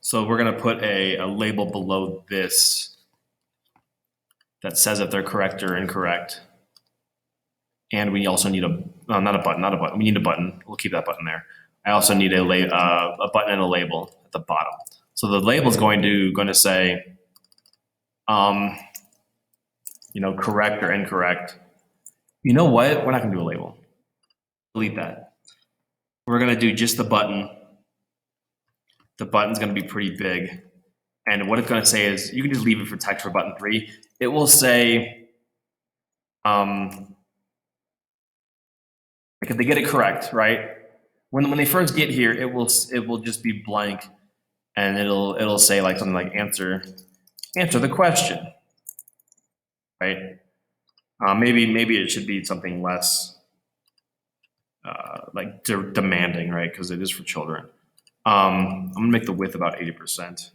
So we're going to put a label below this that says if they're correct or incorrect. And we also need not a button. We need a button. We'll keep that button there. I also need a button and a label at the bottom. So the label is going to say, correct or incorrect. You know what? We're not going to do a label. Delete that. We're going to do just the button. The button's going to be pretty big. And what it's going to say is, you can just leave it for text for button 3. It will say, if they get it correct, right? When they first get here, it will just be blank, and it'll say like something like answer the question, right? Maybe it should be something less like demanding, right? Because it is for children. I'm gonna make the width about 80%.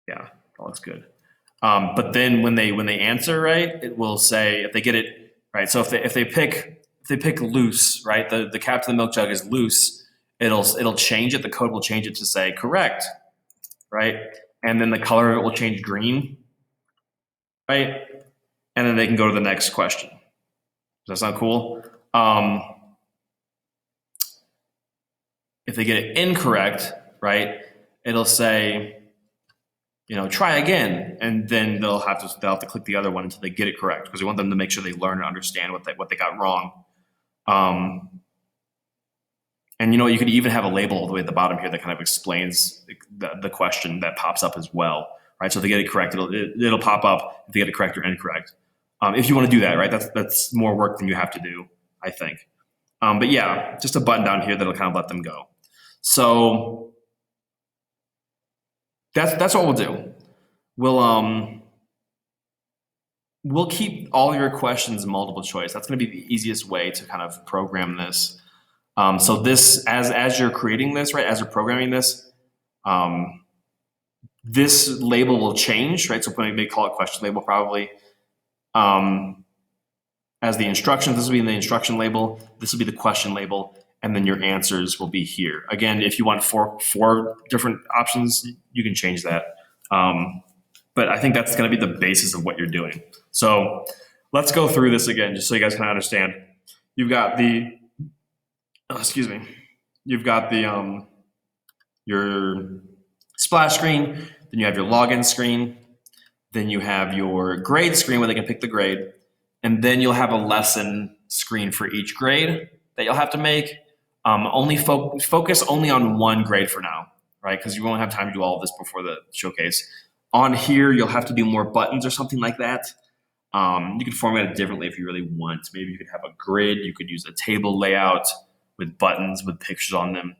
Yeah, that looks good. But then when they answer, right, it will say if they get it right. So if they pick loose, right, the cap to the milk jug is loose, it'll change it. The code will change it to say correct, right, and then the color of it will change green, right, and then they can go to the next question. Does that sound cool? If they get it incorrect, right, it'll say, try again, and then they'll have to click the other one until they get it correct, because we want them to make sure they learn and understand what they got wrong. And you could even have a label all the way at the bottom here that kind of explains the question that pops up as well, right? So if they get it correct, it'll pop up if they get it correct or incorrect. If you want to do that, right? That's more work than you have to do, I think. But yeah, just a button down here that'll kind of let them go. So that's what we'll do. We'll keep all your questions multiple choice. That's going to be the easiest way to kind of program this. So this, as you're creating this, right, as you're programming this, this label will change, right? So when they call it question label, probably as the instructions, this will be in the instruction label. This will be the question label, and then your answers will be here. Again, if you want four different options, you can change that. But I think that's going to be the basis of what you're doing. So let's go through this again, just so you guys can understand. You've got you've got your splash screen, then you have your login screen, then you have your grade screen where they can pick the grade, and then you'll have a lesson screen for each grade that you'll have to make. Only focus only on one grade for now, right? Because you won't have time to do all of this before the showcase. On here, you'll have to do more buttons or something like that. You can format it differently if you really want. Maybe you could have a grid. You could use a table layout with buttons with pictures on them.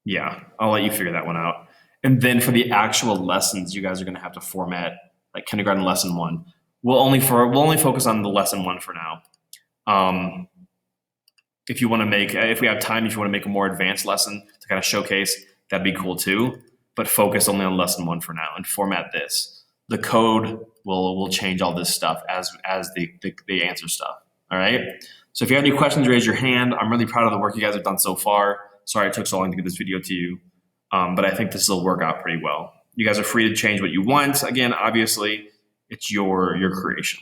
Yeah, I'll let you figure that one out. And then for the actual lessons, you guys are going to have to format like kindergarten lesson 1. We'll only focus on the lesson 1 for now. If you want to if we have time, if you want to make a more advanced lesson to kind of showcase, that'd be cool too. But focus only on lesson 1 for now and format this. The code will change all this stuff as the answer stuff. All right. So if you have any questions, raise your hand. I'm really proud of the work you guys have done so far. Sorry it took so long to get this video to you, but I think this will work out pretty well. You guys are free to change what you want. Again, obviously, it's your creation.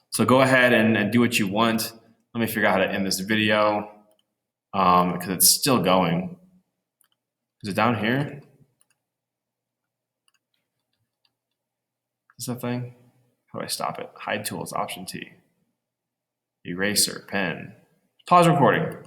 So go ahead and do what you want. Let me figure out how to end this video because it's still going. Is it down here? Is that thing? How do I stop it? Hide tools, Option T. Eraser, pen. Pause recording.